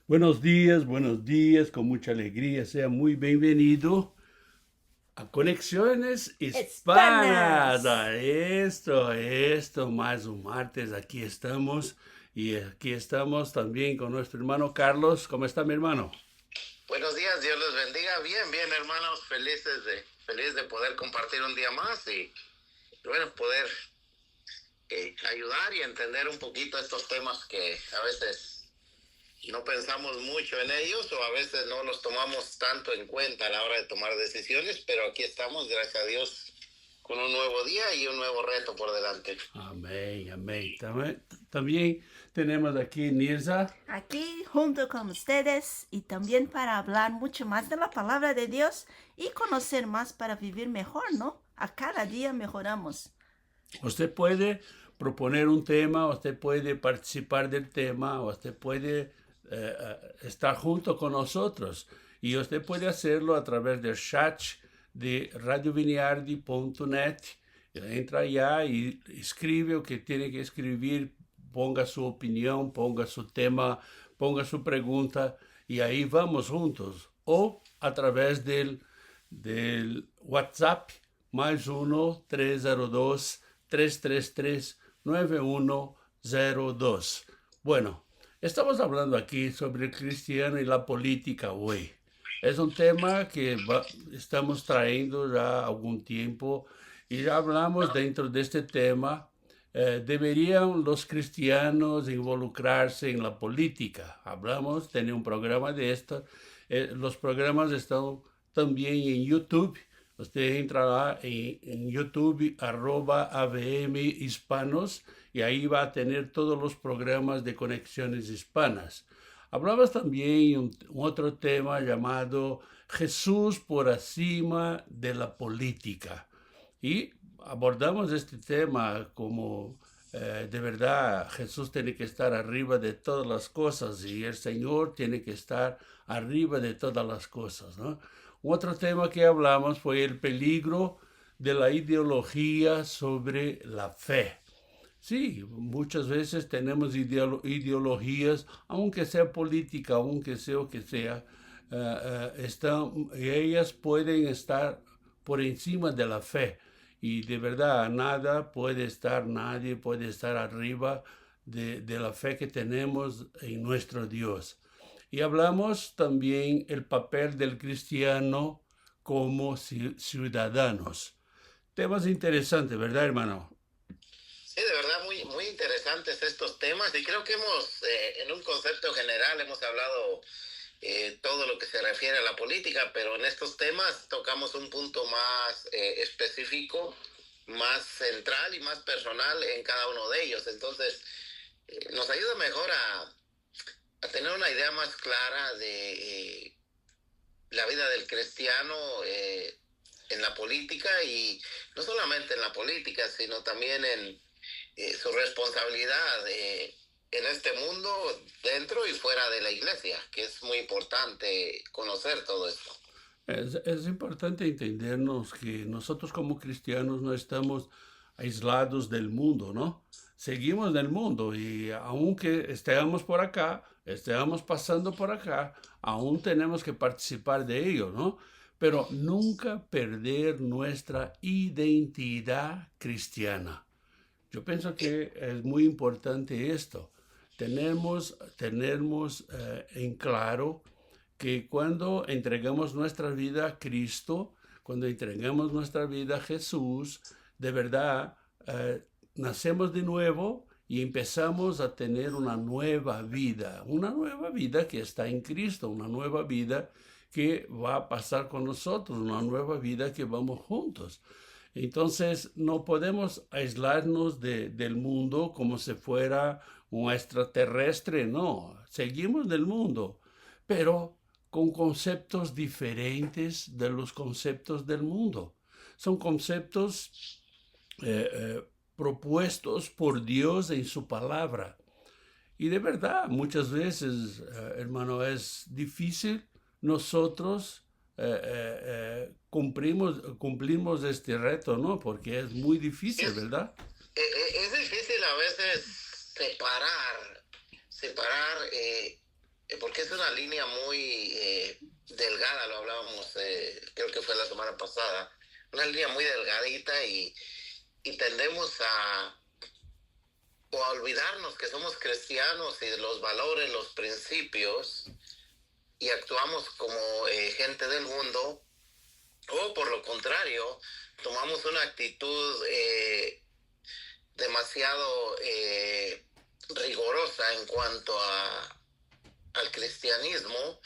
Buenos días, con mucha alegría. Sea muy bienvenido a Conexiones Hispanas. Hispanas. Esto, más un martes, aquí estamos. Y aquí estamos también con nuestro hermano Carlos. ¿Cómo está mi hermano? Buenos días, Dios los bendiga. Bien, bien, hermanos, feliz de poder compartir un día más y bueno, poder ayudar y entender un poquito estos temas que a veces no pensamos mucho en ellos o a veces no los tomamos tanto en cuenta a la hora de tomar decisiones, pero aquí estamos, gracias a Dios, con un nuevo día y un nuevo reto por delante. Amén, amén. También tenemos aquí Nirza. Aquí junto con ustedes y también para hablar mucho más de la palabra de Dios y conocer más para vivir mejor, ¿no? A cada día mejoramos. Usted puede proponer un tema, usted puede participar del tema, usted puede estar junto con nosotros y usted puede hacerlo a través del chat de radioviniardi.net. Entra allá y escribe lo que tiene que escribir, ponga su opinión, ponga su tema, ponga su pregunta y ahí vamos juntos. O a través del WhatsApp más 1-302-333-9102. Bueno, estamos hablando aquí sobre el cristiano y la política hoy. Es un tema que estamos trayendo ya algún tiempo y ya hablamos dentro de este tema. ¿Deberían los cristianos involucrarse en la política? Hablamos, tenía un programa de esto. Los programas están también en YouTube. Usted entra en YouTube, @ABM Hispanos, y ahí va a tener todos los programas de Conexiones Hispanas. Hablabas también un otro tema llamado Jesús por encima de la política. Y abordamos este tema como de verdad Jesús tiene que estar arriba de todas las cosas y el Señor tiene que estar arriba de todas las cosas, ¿no? Otro tema que hablamos fue el peligro de la ideología sobre la fe. Sí, muchas veces tenemos ideologías, aunque sea política, aunque sea o que sea, ellas pueden estar por encima de la fe. Y de verdad, nadie puede estar arriba de la fe que tenemos en nuestro Dios. Y hablamos también el papel del cristiano como ciudadanos. Temas interesantes, ¿verdad, hermano? Sí, de verdad, muy interesantes estos temas y creo que en un concepto general, hemos hablado todo lo que se refiere a la política, pero en estos temas tocamos un punto más específico, más central y más personal en cada uno de ellos. Entonces, nos ayuda mejor a tener una idea más clara de la vida del cristiano en la política y no solamente en la política, sino también en su responsabilidad en este mundo, dentro y fuera de la iglesia, que es muy importante conocer todo esto. Es importante entendernos que nosotros como cristianos no estamos aislados del mundo, ¿no? Seguimos en el mundo y aunque estemos por acá, estemos pasando por acá, aún tenemos que participar de ello, ¿no? Pero nunca perder nuestra identidad cristiana. Yo pienso que es muy importante esto. Tenemos en claro que cuando entregamos nuestra vida a Cristo, cuando entregamos nuestra vida a Jesús, de verdad nacemos de nuevo y empezamos a tener una nueva vida que está en Cristo, una nueva vida que va a pasar con nosotros, una nueva vida que vamos juntos. Entonces, no podemos aislarnos del mundo como si fuera un extraterrestre, no, seguimos del mundo, pero con conceptos diferentes de los conceptos del mundo. Son conceptos eh, eh, propuestos por Dios en su palabra. Y de verdad, muchas veces, hermano, es difícil nosotros cumplimos este reto, ¿no? Porque es muy difícil, Es, ¿verdad? es difícil a veces separar porque es una línea muy delgada, lo hablábamos, creo que fue la semana pasada, una línea muy delgadita y tendemos a olvidarnos que somos cristianos y de los valores, los principios, y actuamos como gente del mundo, o por lo contrario, tomamos una actitud demasiado rigurosa en cuanto al cristianismo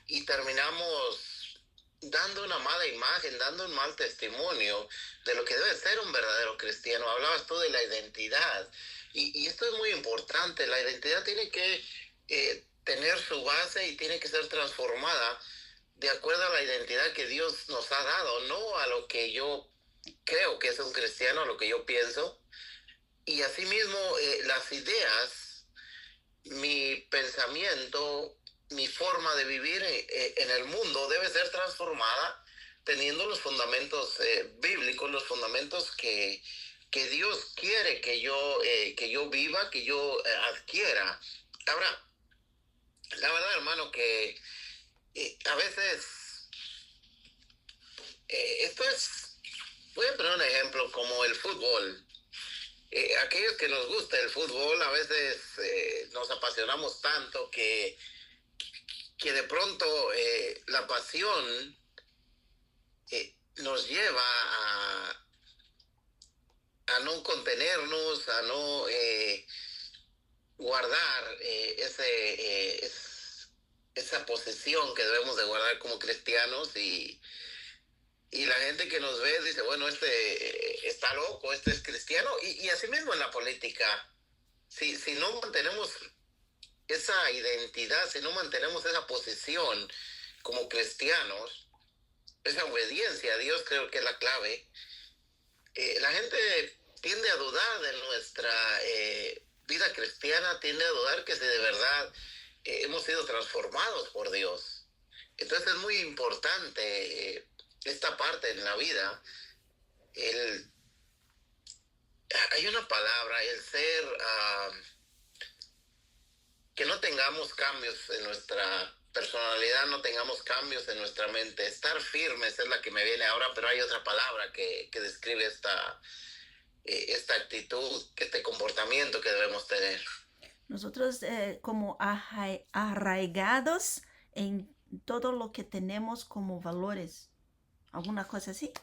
y terminamos dando una mala imagen, dando un mal testimonio de lo que debe ser un verdadero cristiano. Hablabas tú de la identidad y esto es muy importante. La identidad tiene que tener su base y tiene que ser transformada de acuerdo a la identidad que Dios nos ha dado, no a lo que yo creo que es un cristiano, a lo que yo pienso. Y asimismo, las ideas, mi pensamiento, mi forma de vivir en el mundo debe ser transformada teniendo los fundamentos bíblicos, los fundamentos que Dios quiere que yo viva, que yo adquiera. Ahora, la verdad, hermano, que a veces esto es, voy a poner un ejemplo como el fútbol. Aquellos que nos gusta el fútbol, a veces nos apasionamos tanto que de pronto la pasión nos lleva a no contenernos, a no guardar esa posición que debemos de guardar como cristianos y la gente que nos ve dice, bueno, este está loco, este es cristiano. Y así mismo en la política, si no mantenemos esa identidad, si no mantenemos esa posición como cristianos, esa obediencia a Dios creo que es la clave, la gente tiende a dudar de nuestra vida cristiana, tiende a dudar que si de verdad hemos sido transformados por Dios. Entonces es muy importante esta parte en la vida, hay una palabra, el ser, que no tengamos cambios en nuestra personalidad, no tengamos cambios en nuestra mente, estar firmes es la que me viene ahora, pero hay otra palabra que describe esta actitud, este comportamiento que debemos tener. Nosotros como arraigados en todo lo que tenemos como valores. ¿Alguna cosa así?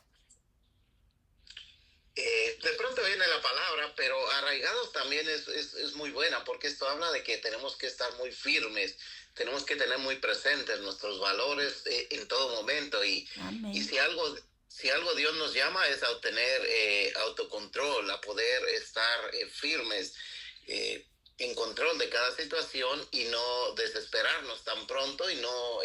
De pronto viene la palabra, pero arraigados también es muy buena, porque esto habla de que tenemos que estar muy firmes, tenemos que tener muy presentes nuestros valores en todo momento y si algo Dios nos llama es a obtener autocontrol, a poder estar firmes en control de cada situación y no desesperarnos tan pronto y no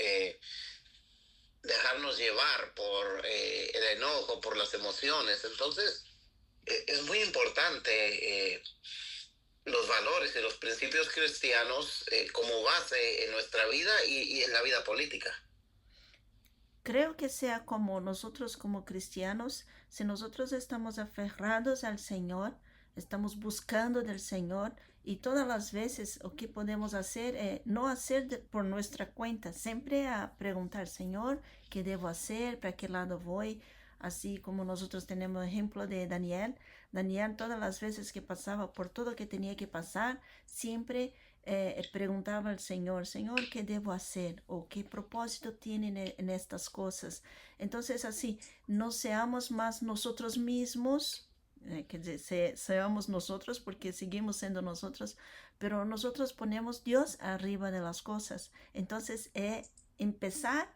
dejarnos llevar por el enojo, por las emociones. Entonces, es muy importante los valores y los principios cristianos como base en nuestra vida y en la vida política. Creo que sea como nosotros como cristianos, si nosotros estamos aferrados al Señor, estamos buscando del Señor y todas las veces lo que podemos hacer no hacer por nuestra cuenta, siempre a preguntar, Señor, ¿qué debo hacer? ¿Para qué lado voy? Así como nosotros tenemos ejemplo de Daniel. Daniel todas las veces que pasaba por todo que tenía que pasar, siempre preguntaba al Señor, Señor, ¿qué debo hacer? ¿O qué propósito tienen en estas cosas? Entonces así, no seamos más nosotros mismos, que seamos nosotros porque seguimos siendo nosotros, pero nosotros ponemos Dios arriba de las cosas. Entonces empezar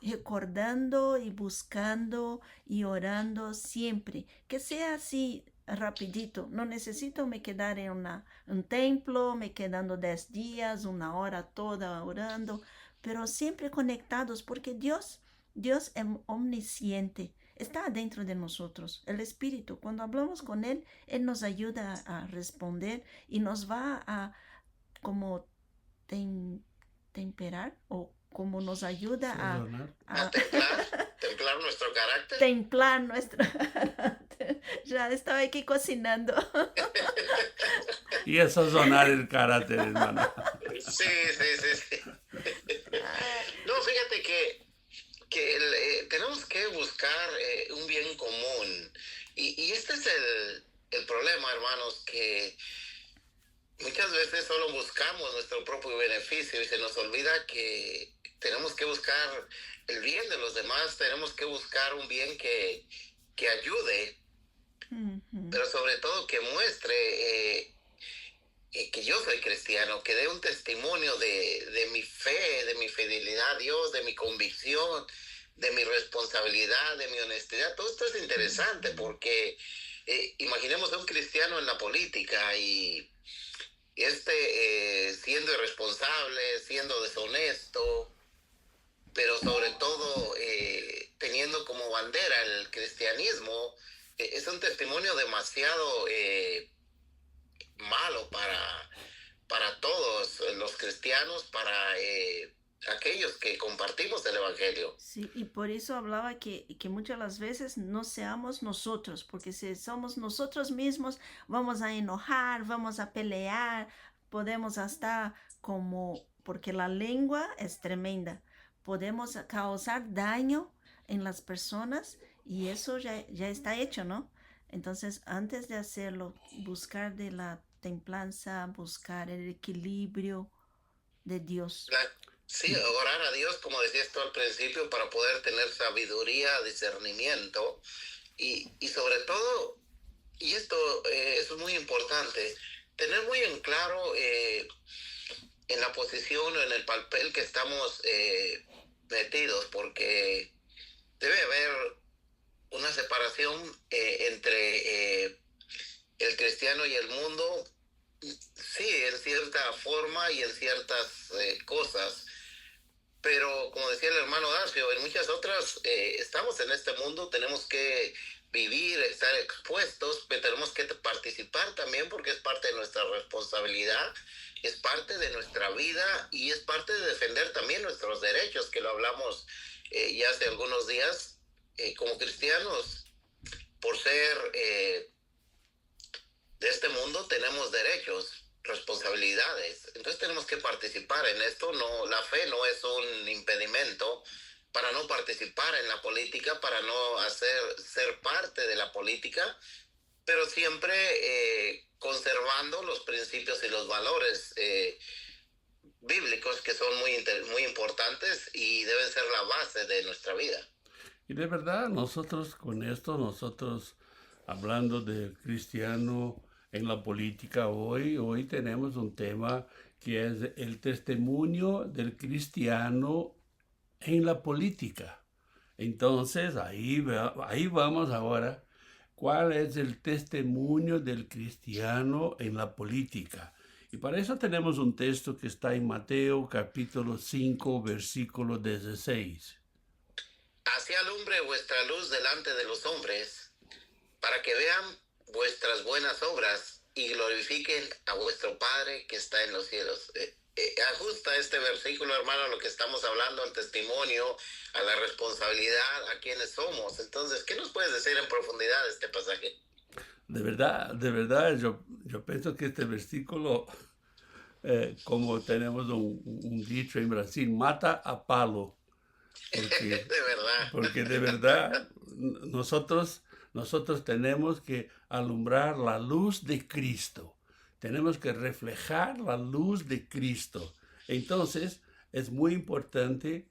recordando y buscando y orando siempre, que sea así rapidito, no necesito me quedar en un templo, me quedando 10 días, una hora toda orando, pero siempre conectados porque Dios es omnisciente, está dentro de nosotros, el Espíritu. Cuando hablamos con Él, Él nos ayuda a responder y nos va a como temperar o como nos ayuda a templar nuestro carácter. Templar nuestro carácter. Ya estaba aquí cocinando. Y sazonar el carácter, hermano. Sí, sí, sí, sí. Ah, No, fíjate que tenemos que buscar un bien común. Y este es el problema, hermanos, que muchas veces solo buscamos nuestro propio beneficio y se nos olvida que tenemos que buscar el bien de los demás, tenemos que buscar un bien que ayude, ujú, pero sobre todo que muestre que yo soy cristiano, que dé un testimonio de mi fe, de mi fidelidad a Dios, de mi convicción, de mi responsabilidad, de mi honestidad. Todo esto es interesante ujú. porque imaginemos a un cristiano en la política y siendo irresponsable, siendo deshonesto, pero sobre todo teniendo como bandera el cristianismo, es un testimonio demasiado malo para todos los cristianos, para aquellos que compartimos el Evangelio. Sí, y por eso hablaba que muchas las veces no seamos nosotros, porque si somos nosotros mismos, vamos a enojar, vamos a pelear, podemos hasta como, porque la lengua es tremenda, podemos causar daño en las personas y eso ya está hecho, ¿no? Entonces, antes de hacerlo, buscar de la templanza, buscar el equilibrio de Dios. La- sí, orar a Dios, como decías tú al principio, para poder tener sabiduría, discernimiento y sobre todo, y esto eso es muy importante, tener muy en claro en la posición o en el papel que estamos metidos, porque debe haber una separación entre el cristiano y el mundo, sí, en cierta forma y en ciertas cosas, pero como decía el hermano Darcio, en muchas otras estamos en este mundo, tenemos que vivir, estar expuestos, pero tenemos que participar también porque es parte de nuestra responsabilidad, es parte de nuestra vida y es parte de defender también nuestros derechos, que lo hablamos ya hace algunos días, como cristianos, por ser de este mundo tenemos derechos, responsabilidades. Entonces tenemos que participar en esto. No, la fe no es un impedimento para no participar en la política, para no ser parte de la política, pero siempre conservando los principios y los valores bíblicos que son muy importantes y deben ser la base de nuestra vida. Y de verdad, nosotros con esto, nosotros hablando de cristiano en la política hoy tenemos un tema que es el testimonio del cristiano en la política. Entonces, ahí vamos ahora. ¿Cuál es el testimonio del cristiano en la política? Y para eso tenemos un texto que está en Mateo capítulo 5, versículo 16. Así alumbre vuestra luz delante de los hombres, para que vean vuestras buenas obras y glorifiquen a vuestro Padre que está en los cielos. Ajusta este versículo, hermano, a lo que estamos hablando, al testimonio, a la responsabilidad, a quienes somos. Entonces, ¿qué nos puedes decir en profundidad de este pasaje? De verdad, yo pienso que este versículo, como tenemos un dicho en Brasil, mata a palo, porque, De verdad. porque de verdad nosotros tenemos que alumbrar la luz de Cristo, tenemos que reflejar la luz de Cristo. Entonces, es muy importante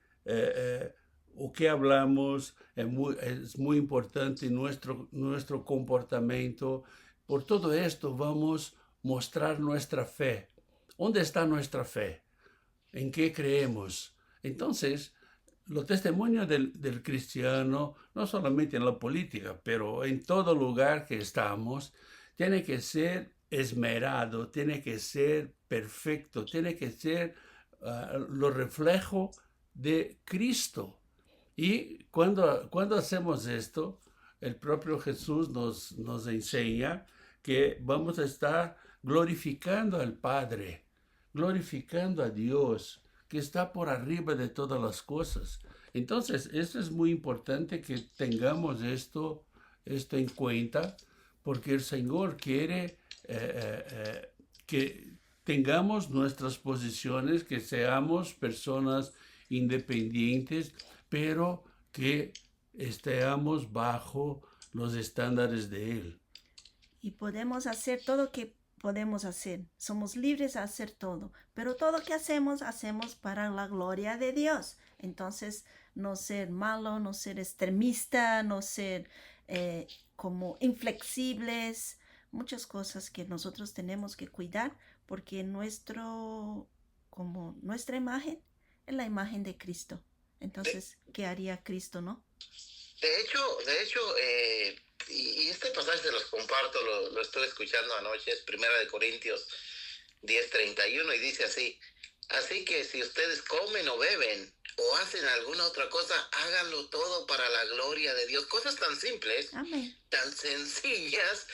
o que hablamos, es muy importante nuestro comportamiento. Por todo esto vamos a mostrar nuestra fe. ¿Dónde está nuestra fe? ¿En qué creemos? Entonces, los testimonios del cristiano, no solamente en la política, pero en todo lugar que estamos, tiene que ser esmerado, tiene que ser perfecto, tiene que ser lo reflejo de Cristo. Y cuando hacemos esto, el propio Jesús nos enseña que vamos a estar glorificando al Padre, glorificando a Dios, que está por arriba de todas las cosas. Entonces, esto es muy importante que tengamos esto en cuenta, porque el Señor quiere que tengamos nuestras posiciones, que seamos personas independientes, pero que estemos bajo los estándares de Él. Y podemos hacer todo lo que podemos hacer. Somos libres a hacer todo. Pero todo lo que hacemos para la gloria de Dios. Entonces, no ser malo, no ser extremista, no ser como inflexibles. Muchas cosas que nosotros tenemos que cuidar porque nuestra imagen es la imagen de Cristo. Entonces, ¿qué haría Cristo, no? De hecho, y este pasaje se los comparto, lo estuve escuchando anoche, es 1 Corintios 10:31 y dice así: así que si ustedes comen o beben o hacen alguna otra cosa, háganlo todo para la gloria de Dios. Cosas tan simples, Amén. tan sencillas,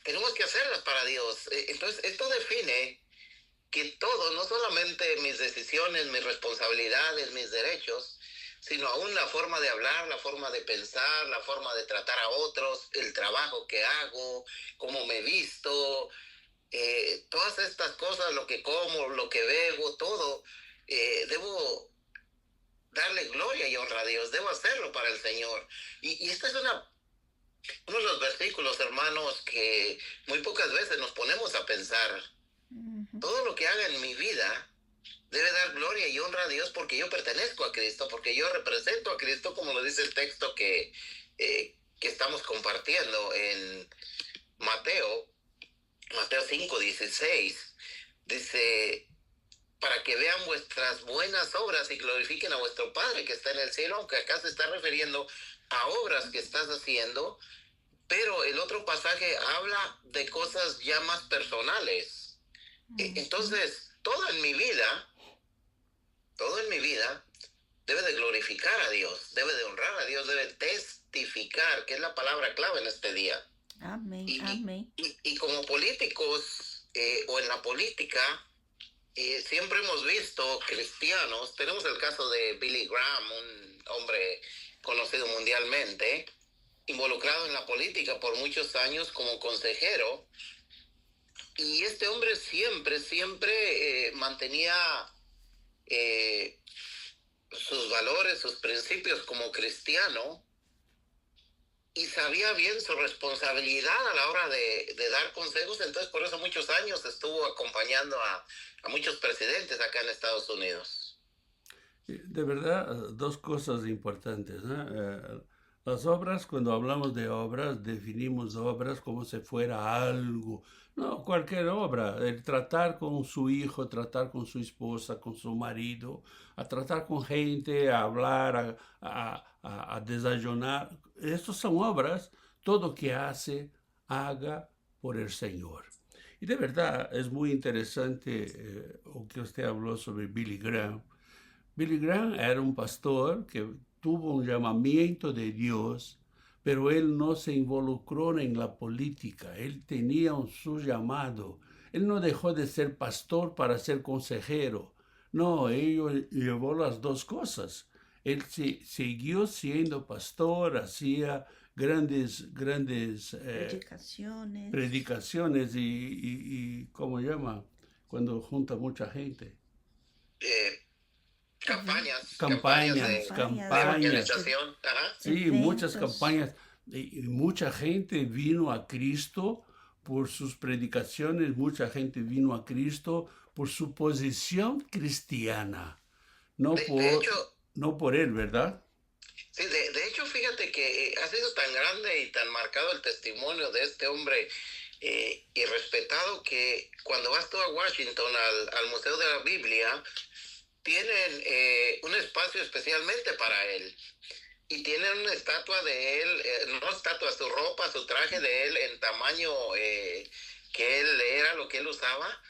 tenemos que hacerlas para Dios. Entonces, esto define que todo, no solamente mis decisiones, mis responsabilidades, mis derechos, sino aún la forma de hablar, la forma de pensar, la forma de tratar a otros, el trabajo que hago, cómo me visto, todas estas cosas, lo que como, lo que bebo, todo, debo darle gloria y honra a Dios, debo hacerlo para el Señor. Y este es uno de los versículos, hermanos, que muy pocas veces nos ponemos a pensar. Todo lo que haga en mi vida debe dar gloria y honra a Dios porque yo pertenezco a Cristo, porque yo represento a Cristo, como lo dice el texto que estamos compartiendo en Mateo 5:16. Dice: para que vean vuestras buenas obras y glorifiquen a vuestro Padre que está en el cielo, aunque acá se está refiriendo a obras que estás haciendo, pero el otro pasaje habla de cosas ya más personales. Entonces, todo en mi vida debe de glorificar a Dios, debe de honrar a Dios, debe testificar, que es la palabra clave en este día. Amén, amén. Y como políticos o en la política, siempre hemos visto cristianos, tenemos el caso de Billy Graham, un hombre conocido mundialmente, involucrado en la política por muchos años como consejero. Y este hombre siempre mantenía sus valores, sus principios como cristiano, y sabía bien su responsabilidad a la hora de dar consejos. Entonces, por eso muchos años estuvo acompañando a muchos presidentes acá en Estados Unidos. De verdad, dos cosas importantes, ¿no? Las obras, cuando hablamos de obras, definimos obras como si fuera algo. No, cualquier obra, el tratar con su hijo, tratar con su esposa, con su marido, a tratar con gente, a hablar, a desayunar. Estas son obras, todo que haga por el Señor. Y de verdad es muy interesante lo que usted habló sobre Billy Graham. Billy Graham era un pastor que tuvo un llamamiento de Dios, pero él no se involucró en la política. Él tenía su llamado. Él no dejó de ser pastor para ser consejero. No, él llevó las dos cosas. Él siguió siendo pastor, hacía grandes predicaciones y ¿cómo llama? Cuando junta mucha gente. Campañas de evangelización. Sí, muchas campañas. Y mucha gente vino a Cristo por sus predicaciones, mucha gente vino a Cristo por su posición cristiana, no por él, ¿verdad? Sí, de hecho, fíjate que ha sido tan grande y tan marcado el testimonio de este hombre y respetado, que cuando vas tú a Washington al Museo de la Biblia, tienen un espacio especialmente para él. Y tienen una estatua de él, no estatua, su ropa, su traje de él en tamaño que él era, lo que él usaba.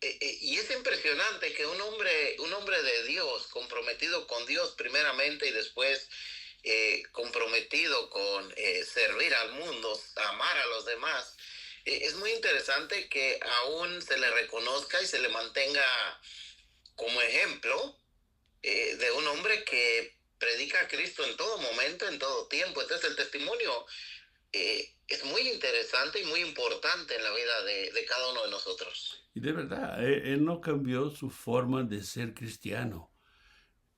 Y es impresionante que un hombre de Dios, comprometido con Dios primeramente y después comprometido con servir al mundo, amar a los demás. Es muy interesante que aún se le reconozca y se le mantenga como ejemplo de un hombre que predica a Cristo en todo momento, en todo tiempo. Entonces el testimonio es muy interesante y muy importante en la vida de cada uno de nosotros. Y de verdad, él no cambió su forma de ser cristiano.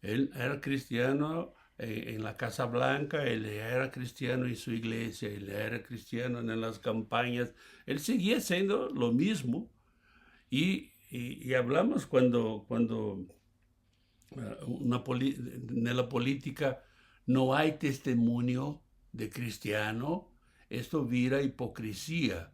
Él era cristiano en la Casa Blanca, él era cristiano en su iglesia, él era cristiano en las campañas. Él seguía siendo lo mismo. Y hablamos cuando en la política no hay testimonio de cristiano, esto vira hipocresía.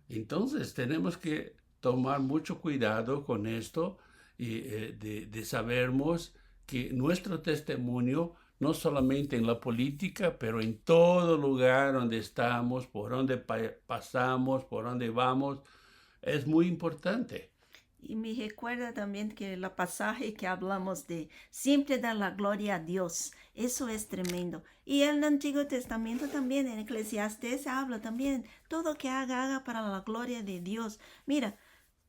Entonces tenemos que tomar mucho cuidado con esto y de sabermos que nuestro testimonio, no solamente en la política, pero en todo lugar donde estamos, por donde pasamos, por donde vamos, es muy importante. Y me recuerda también que la pasaje que hablamos de siempre dar la gloria a Dios. Eso es tremendo. Y en el Antiguo Testamento también, en Eclesiastés habla también, todo que haga, haga para la gloria de Dios. Mira,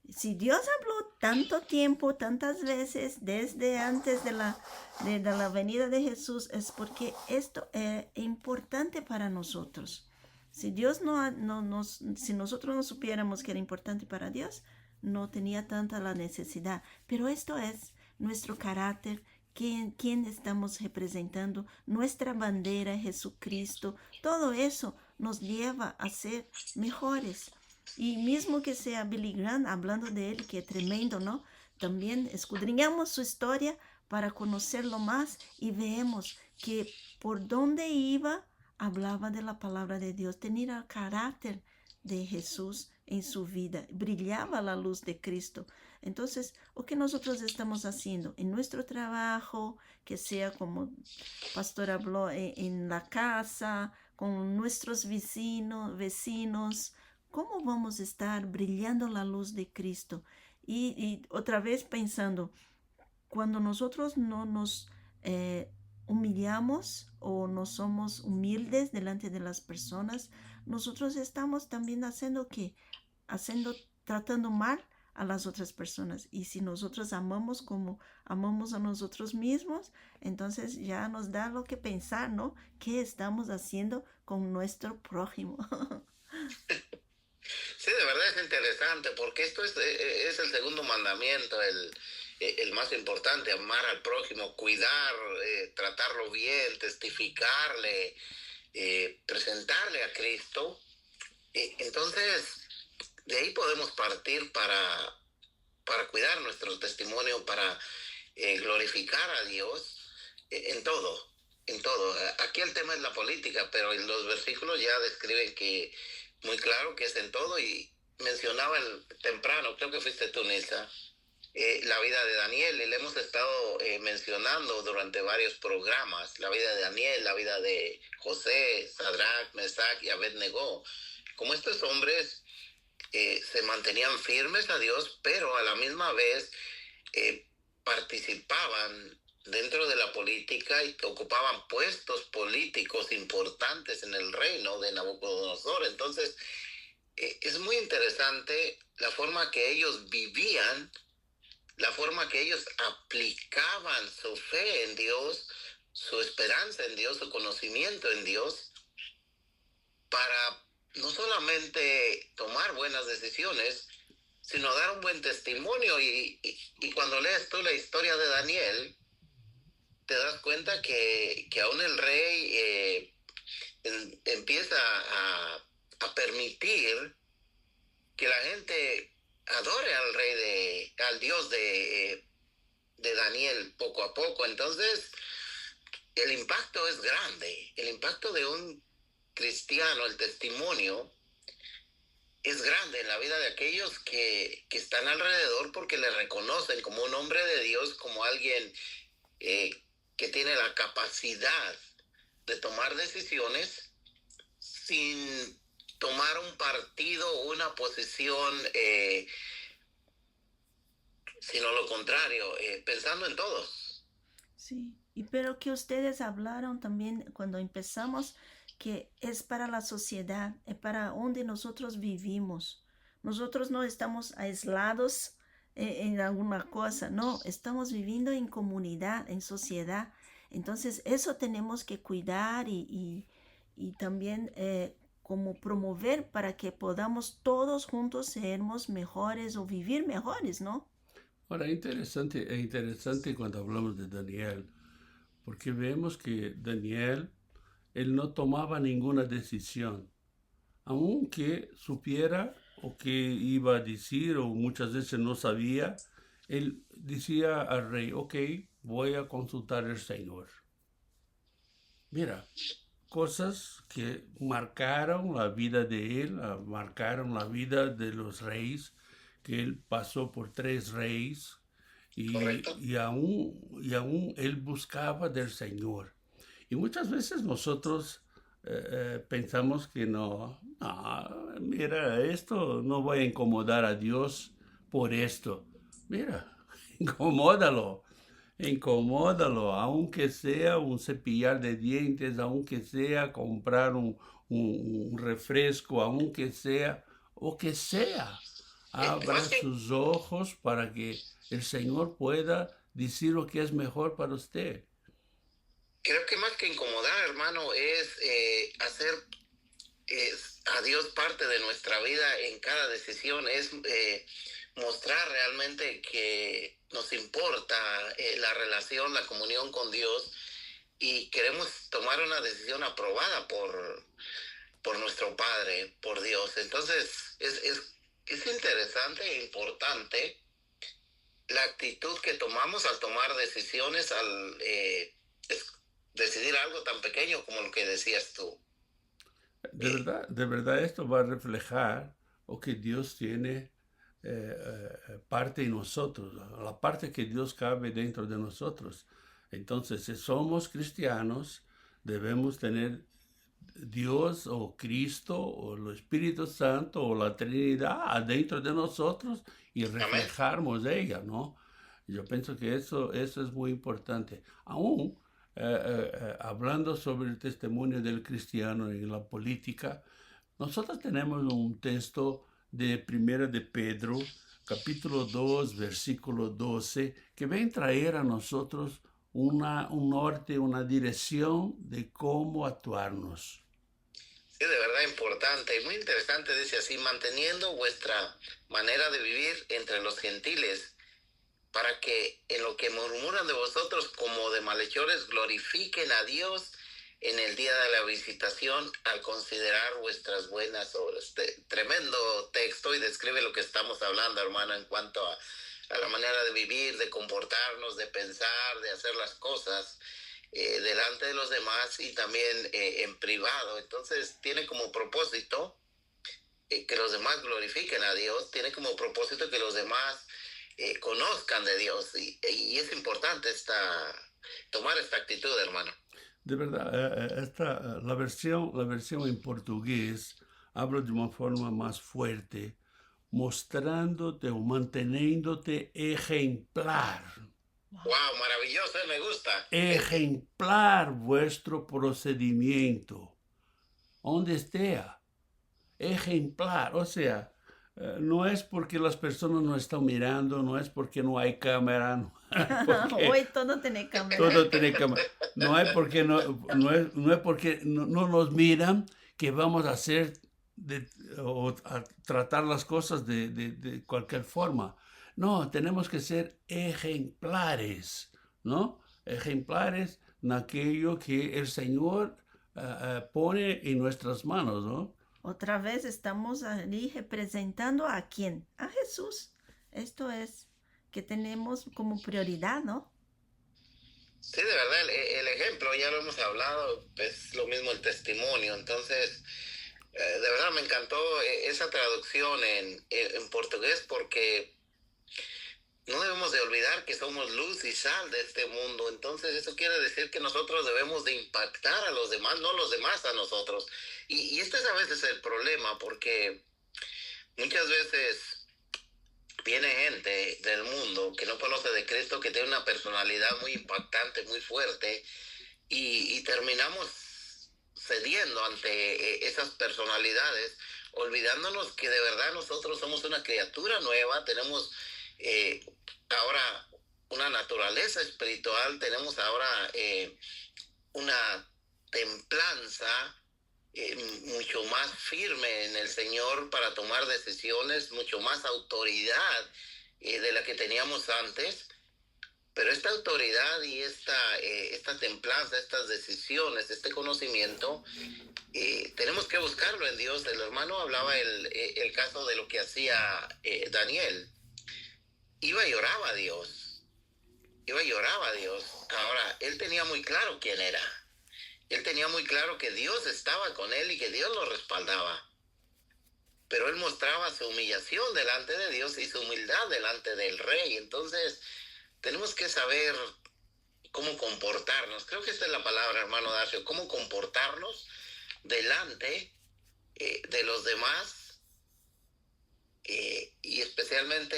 si Dios habló tanto tiempo, tantas veces, desde antes de la venida de Jesús, es porque esto es importante para nosotros. Si Dios si nosotros no supiéramos que era importante para Dios, no tenía tanta la necesidad. Pero esto es nuestro carácter, quién estamos representando, nuestra bandera, Jesucristo. Todo eso nos lleva a ser mejores. Y mismo que sea Billy Graham, hablando de él, que es tremendo, ¿no? También escudriñamos su historia para conocerlo más y vemos que por donde iba, hablaba de la palabra de Dios, tenía el carácter de Jesús en su vida, brillaba la luz de Cristo. Entonces, lo que nosotros estamos haciendo en nuestro trabajo, que sea como pastor habló en la casa, con nuestros vecinos, ¿cómo vamos a estar brillando la luz de Cristo? Y otra vez pensando, cuando nosotros no nos humillamos o no somos humildes delante de las personas, nosotros estamos también haciendo que, tratando mal a las otras personas. Y si nosotros amamos como amamos a nosotros mismos, entonces ya nos da lo que pensar, ¿no? ¿Qué estamos haciendo con nuestro prójimo? Sí, de verdad es interesante, porque esto es el segundo mandamiento, el más importante, amar al prójimo, cuidar, tratarlo bien, testificarle, presentarle a Cristo. Entonces, de ahí podemos partir para cuidar nuestro testimonio, para glorificar a Dios en todo, en todo. Aquí el tema es la política, pero en los versículos ya describen que muy claro que es en todo, y mencionaba temprano, creo que fuiste tú, Nilsa, la vida de Daniel, y le hemos estado mencionando durante varios programas, la vida de Daniel, la vida de José, Sadrach, Mesach y Abednego, como estos hombres se mantenían firmes a Dios, pero a la misma vez participaban dentro de la política y ocupaban puestos políticos importantes en el reino de Nabucodonosor. Entonces, es muy interesante la forma que ellos vivían, la forma que ellos aplicaban su fe en Dios, su esperanza en Dios, su conocimiento en Dios, para no solamente tomar buenas decisiones, sino dar un buen testimonio. Y cuando lees tú la historia de Daniel, te das cuenta que aún el rey empieza a permitir que la gente adore al rey, al Dios de Daniel poco a poco. Entonces, el impacto es grande. El impacto de un cristiano, el testimonio, es grande en la vida de aquellos que están alrededor, porque le reconocen como un hombre de Dios, como alguien que tiene la capacidad de tomar decisiones sin tomar un partido o una posición, sino lo contrario, pensando en todos. Sí, y pero que ustedes hablaron también cuando empezamos que es para la sociedad, es para donde nosotros vivimos. Nosotros no estamos aislados en alguna cosa, no, estamos viviendo en comunidad, en sociedad. Entonces, eso tenemos que cuidar y también como promover para que podamos todos juntos sermos mejores o vivir mejores, ¿no? Ahora, es interesante cuando hablamos de Daniel, porque vemos que Daniel, él no tomaba ninguna decisión, aunque supiera o que iba a decir, o muchas veces no sabía, él decía al rey, ok, voy a consultar al Señor. Mira, cosas que marcaron la vida de él, marcaron la vida de los reyes, que él pasó por 3 reyes Correcto. y aún él buscaba del Señor. Y muchas veces nosotros pensamos que no, mira, esto no voy a incomodar a Dios por esto. Mira, incomódalo. Incomódalo, aunque sea un cepillar de dientes, aunque sea comprar un refresco, aunque sea, o que sea. Más Abra que sus ojos para que el Señor pueda decir lo que es mejor para usted. Creo que más que incomodar, hermano, es hacer a Dios parte de nuestra vida en cada decisión, es mostrar realmente que nos importa la relación, la comunión con Dios y queremos tomar una decisión aprobada por nuestro Padre, por Dios. Entonces, es interesante e importante la actitud que tomamos al tomar decisiones, al decidir algo tan pequeño como lo que decías tú. Eh, De verdad esto va a reflejar lo que Dios tiene parte en nosotros, la parte que Dios cabe dentro de nosotros. Entonces, si somos cristianos, debemos tener Dios o Cristo o el Espíritu Santo o la Trinidad adentro de nosotros y amén. reflejarnos ella, ¿no? Yo pienso que eso es muy importante. Aún hablando sobre el testimonio del cristiano en la política, nosotros tenemos un texto de Primera de Pedro, capítulo 2, versículo 12, que ven traer a nosotros un norte, una dirección de cómo actuarnos. Sí, de verdad importante y muy interesante, dice así, manteniendo vuestra manera de vivir entre los gentiles, para que en lo que murmuran de vosotros como de malhechores glorifiquen a Dios en el día de la visitación al considerar vuestras buenas obras. Tremendo texto y describe lo que estamos hablando, hermano, en cuanto a la manera de vivir, de comportarnos, de pensar, de hacer las cosas delante de los demás y también en privado. Entonces tiene como propósito que los demás glorifiquen a Dios, tiene como propósito que los demás conozcan de Dios y es importante tomar esta actitud, hermano. De verdad, la versión en portugués habla de una forma más fuerte, mostrándote o manteniéndote ejemplar. Wow, maravilloso, me gusta. Ejemplar vuestro procedimiento, donde esté. Ejemplar, o sea, no es porque las personas no están mirando, no es porque no hay cámara, no es porque Hoy todo tiene cámara. todo tiene cámara, no es porque no es porque no nos miran que vamos a hacer o a tratar las cosas de cualquier forma. No, tenemos que ser ejemplares, ¿no? Ejemplares en aquello que el Señor pone en nuestras manos, ¿no? Otra vez estamos allí representando a quién? A Jesús. Esto es que tenemos como prioridad, ¿no? Sí, de verdad, el ejemplo, ya lo hemos hablado, es lo mismo el testimonio. Entonces, de verdad me encantó esa traducción en portugués porque no debemos de olvidar que somos luz y sal de este mundo. Entonces eso quiere decir que nosotros debemos de impactar a los demás, no los demás a nosotros. Y este es a veces el problema, porque muchas veces viene gente del mundo que no conoce de Cristo, que tiene una personalidad muy impactante, muy fuerte, y terminamos cediendo ante esas personalidades, olvidándonos que de verdad nosotros somos una criatura nueva, tenemos ahora una naturaleza espiritual, tenemos ahora una templanza mucho más firme en el Señor para tomar decisiones, mucho más autoridad de la que teníamos antes. Pero esta autoridad y esta templanza, estas decisiones, este conocimiento, tenemos que buscarlo en Dios. El hermano hablaba el caso de lo que hacía Daniel. Iba y oraba a Dios. Iba y oraba a Dios. Ahora, él tenía muy claro quién era. Él tenía muy claro que Dios estaba con él y que Dios lo respaldaba. Pero él mostraba su humillación delante de Dios y su humildad delante del rey. Entonces, tenemos que saber cómo comportarnos. Creo que esta es la palabra, hermano Darcio, cómo comportarnos delante de los demás y especialmente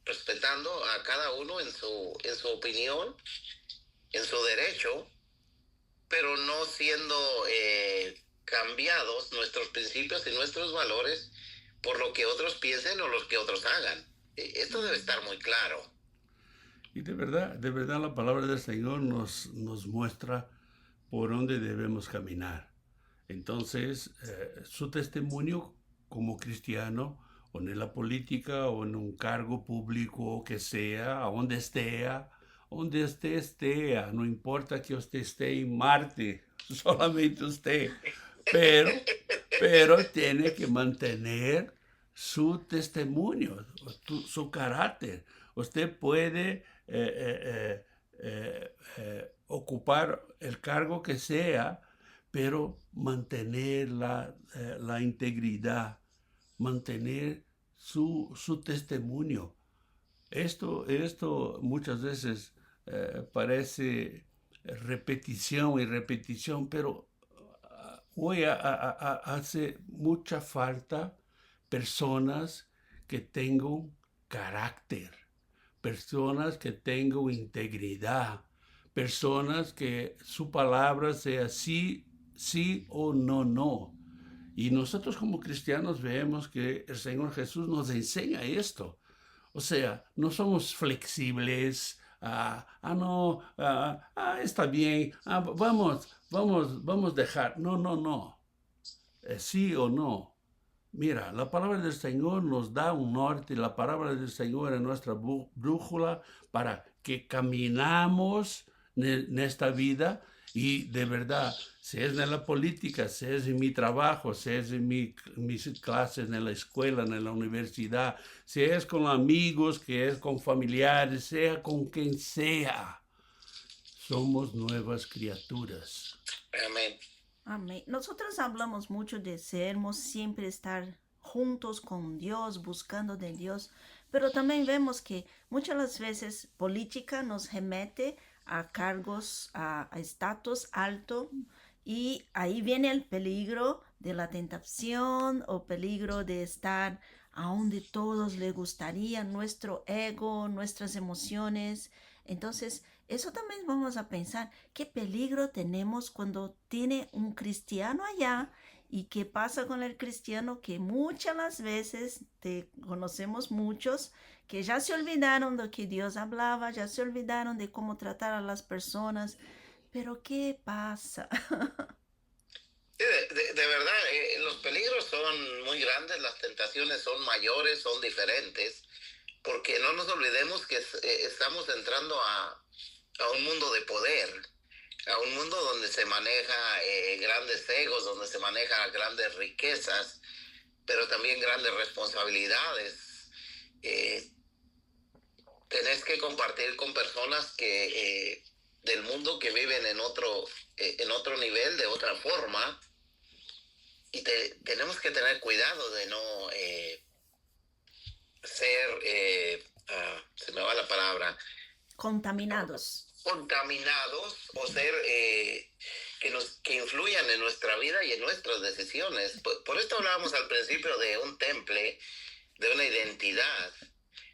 respetando a cada uno en su opinión, en su derecho, pero no siendo cambiados nuestros principios y nuestros valores por lo que otros piensen o lo que otros hagan. Esto debe estar muy claro. Y de verdad la palabra del Señor nos muestra por dónde debemos caminar. Entonces, su testimonio como cristiano, o en la política, o en un cargo público que sea, donde esté, no importa que usted esté en Marte, solamente usted, pero tiene que mantener su testimonio, su carácter. Usted puede ocupar el cargo que sea, pero mantener la integridad, mantener su testimonio. Esto muchas veces parece repetición, pero hoy hace mucha falta personas que tengan carácter, personas que tengan integridad, personas que su palabra sea sí o no. Y nosotros como cristianos vemos que el Señor Jesús nos enseña esto. O sea, no somos flexibles. Está bien, vamos a dejar. No. Sí o no. Mira, la palabra del Señor nos da un norte, la palabra del Señor es nuestra brújula para que caminamos en esta vida y de verdad, si es en la política, si es en mi trabajo, si es en mis clases en la escuela, en la universidad, si es con amigos, que es con familiares, sea con quien sea, somos nuevas criaturas. Amén. Amén. Nosotros hablamos mucho de sermos, siempre estar juntos con Dios, buscando de Dios, pero también vemos que muchas veces política nos remete a cargos, a estatus alto, y ahí viene el peligro de la tentación o peligro de estar a donde todos les gustaría, nuestro ego, nuestras emociones. Entonces, eso también vamos a pensar, qué peligro tenemos cuando tiene un cristiano allá y qué pasa con el cristiano que muchas las veces conocemos muchos que ya se olvidaron de que Dios hablaba, ya se olvidaron de cómo tratar a las personas, pero ¿qué pasa? De verdad, los peligros son muy grandes, las tentaciones son mayores, son diferentes, porque no nos olvidemos que estamos entrando a un mundo de poder, a un mundo donde se maneja grandes egos, donde se maneja grandes riquezas, pero también grandes responsabilidades. Tenés que compartir con personas que del mundo que viven en otro nivel, de otra forma, y tenemos que tener cuidado de no ser, se me va la palabra, Contaminados o ser que influyan en nuestra vida y en nuestras decisiones. Por esto hablábamos al principio de un temple, de una identidad,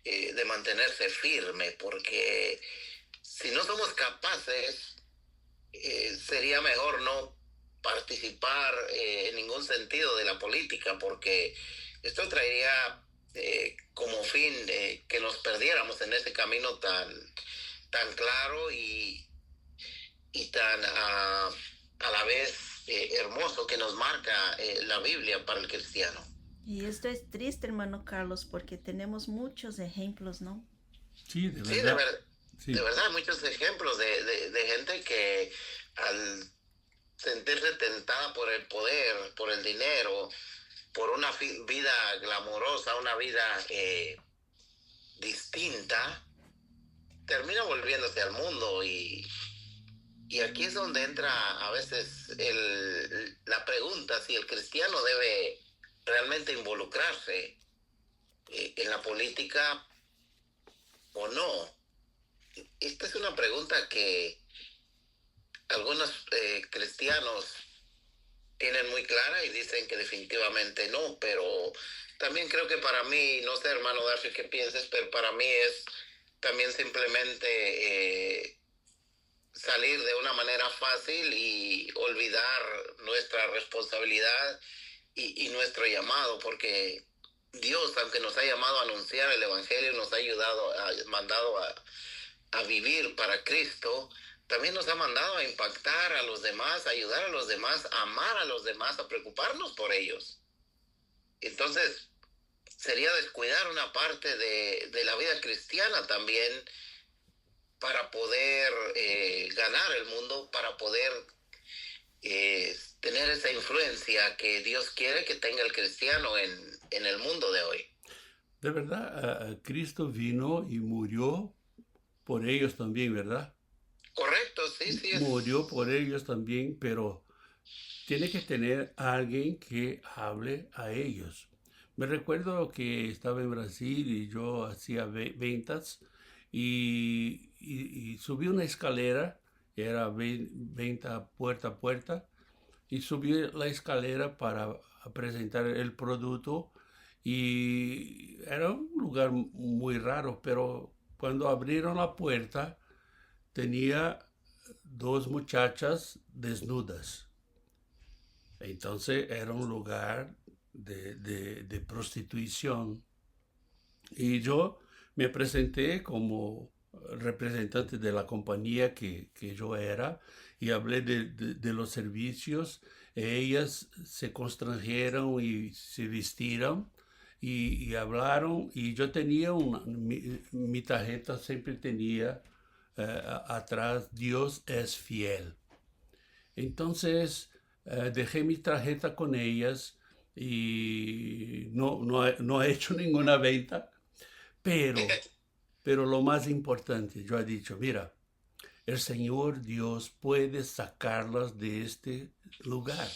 de mantenerse firme, porque si no somos capaces, sería mejor no participar en ningún sentido de la política, porque esto traería como fin que nos perdiéramos en ese camino tan claro y tan a la vez hermoso que nos marca la Biblia para el cristiano. Y esto es triste, hermano Carlos, porque tenemos muchos ejemplos, ¿no? Sí, de Sí, verdad. de Sí, verdad, muchos ejemplos de gente que al sentirse tentada por el poder, por el dinero, por una vida glamorosa, una vida distinta, termina volviéndose al mundo y aquí es donde entra a veces la pregunta si el cristiano debe realmente involucrarse en la política o no. Esta es una pregunta que algunos cristianos tienen muy clara y dicen que definitivamente no, pero también creo que para mí, no sé, hermano Darcy, qué pienses, pero para mí es también simplemente salir de una manera fácil y olvidar nuestra responsabilidad y nuestro llamado, porque Dios, aunque nos ha llamado a anunciar el Evangelio, nos ha ayudado, mandado a vivir para Cristo, también nos ha mandado a impactar a los demás, a ayudar a los demás, a amar a los demás, a preocuparnos por ellos. Entonces, sería descuidar una parte de la vida cristiana también para poder ganar el mundo, para poder tener esa influencia que Dios quiere que tenga el cristiano en el mundo de hoy. de verdad, Cristo vino y murió por ellos también, ¿verdad? Correcto, sí, sí es. Murió por ellos también, pero tiene que tener alguien que hable a ellos. Me recuerdo que estaba en Brasil y yo hacía ventas y subí una escalera, era venta puerta a puerta, y subí la escalera para presentar el producto y era un lugar muy raro, pero cuando abrieron la puerta tenía dos muchachas desnudas. Entonces era un lugar de prostitución. Y yo me presenté como representante de la compañía que yo era y hablé de los servicios. Ellas se constranjeron y se vistieron y hablaron. Y yo tenía mi tarjeta, siempre tenía atrás, Dios es fiel. Entonces dejé mi tarjeta con ellas y no he hecho ninguna venta, pero, pero lo más importante, yo he dicho, mira, el Señor Dios puede sacarlas de este lugar,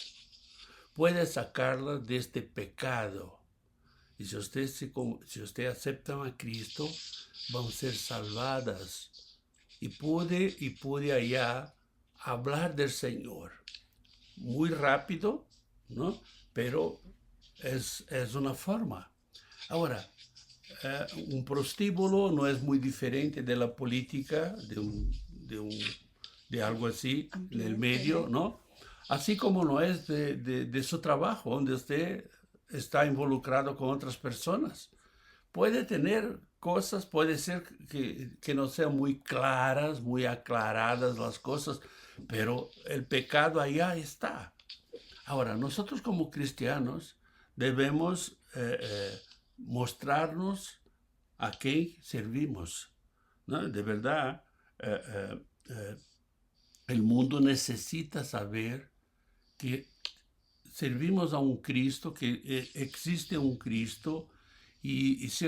puede sacarlas de este pecado. Y si usted acepta a Cristo, van a ser salvadas. Y pude allá hablar del Señor. Muy rápido, ¿no? Pero es una forma. Ahora, un prostíbulo no es muy diferente de la política, de algo así, en el medio, ¿no? Así como no es de su trabajo, donde usted está involucrado con otras personas. Puede tener cosas, puede ser que no sean muy claras, muy aclaradas las cosas, pero el pecado allá está. Ahora, nosotros como cristianos debemos mostrarnos a qué servimos, ¿no? De verdad, el mundo necesita saber que servimos a un Cristo, que existe un Cristo, y si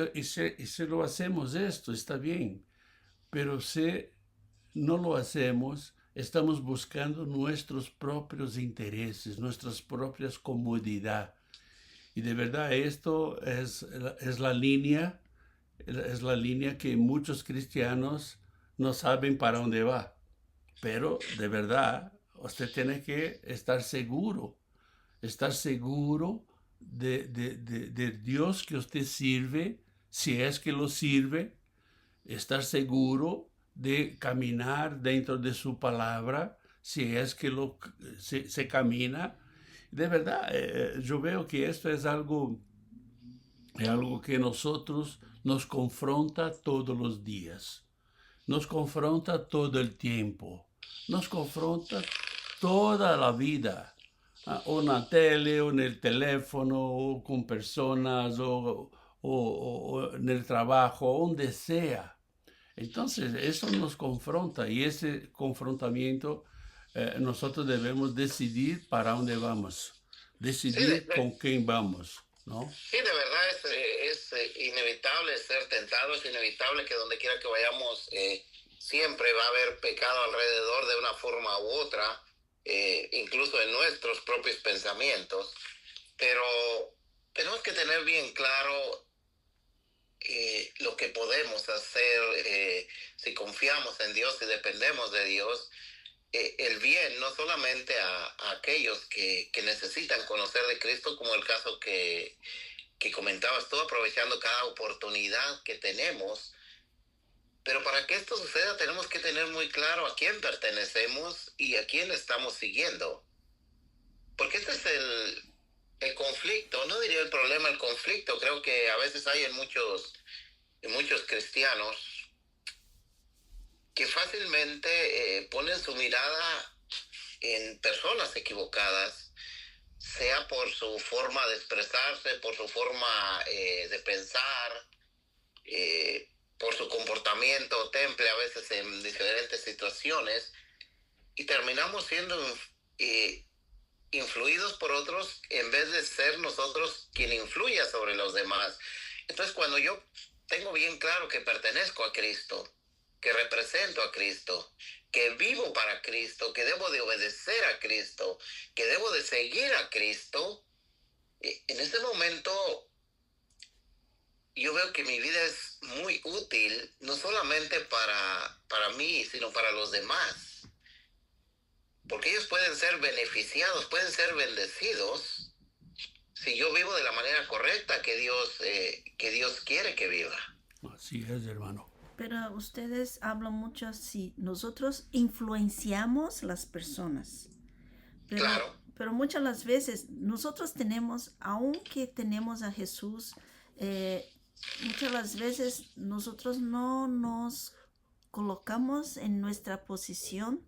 lo hacemos esto, está bien, pero si no lo hacemos, estamos buscando nuestros propios intereses, nuestras propias comodidades. Y de verdad esto es la línea que muchos cristianos no saben para dónde va. Pero de verdad, usted tiene que estar seguro de Dios que usted sirve, si es que lo sirve, estar seguro de caminar dentro de su palabra, si es que se camina. De verdad, yo veo que esto es algo que nosotros nos confronta todos los días, nos confronta todo el tiempo, nos confronta toda la vida. o en la tele, o en el teléfono, o con personas, o en el trabajo, donde sea. Entonces, eso nos confronta y ese confrontamiento nosotros debemos decidir para dónde vamos, Sí, decidir con quién vamos, ¿no? sí, de verdad es inevitable ser tentado, es inevitable que donde quiera que vayamos siempre va a haber pecado alrededor de una forma u otra, incluso en nuestros propios pensamientos, pero tenemos que tener bien claro lo que podemos hacer si confiamos en Dios y dependemos de Dios, el bien no solamente a aquellos que necesitan conocer de Cristo, como el caso que comentabas tú, aprovechando cada oportunidad que tenemos, pero para que esto suceda tenemos que tener muy claro a quién pertenecemos y a quién estamos siguiendo, porque este es el conflicto, no diría el problema, el conflicto creo que a veces hay en muchos cristianos que fácilmente ponen su mirada en personas equivocadas, sea por su forma de expresarse, por su forma de pensar, por su comportamiento temple a veces en diferentes situaciones, y terminamos siendo influidos por otros en vez de ser nosotros quien influya sobre los demás. Entonces, cuando yo tengo bien claro que pertenezco a Cristo, que represento a Cristo, que vivo para Cristo, que debo de obedecer a Cristo, que debo de seguir a Cristo, en ese momento yo veo que mi vida es muy útil, no solamente para mí, sino para los demás. Porque ellos pueden ser beneficiados, pueden ser bendecidos, si yo vivo de la manera correcta que Dios quiere que viva. Así es, hermano. Pero ustedes hablan mucho si nosotros influenciamos las personas. Claro. Pero muchas las veces nosotros tenemos, aunque tenemos a Jesús, muchas las veces nosotros no nos colocamos en nuestra posición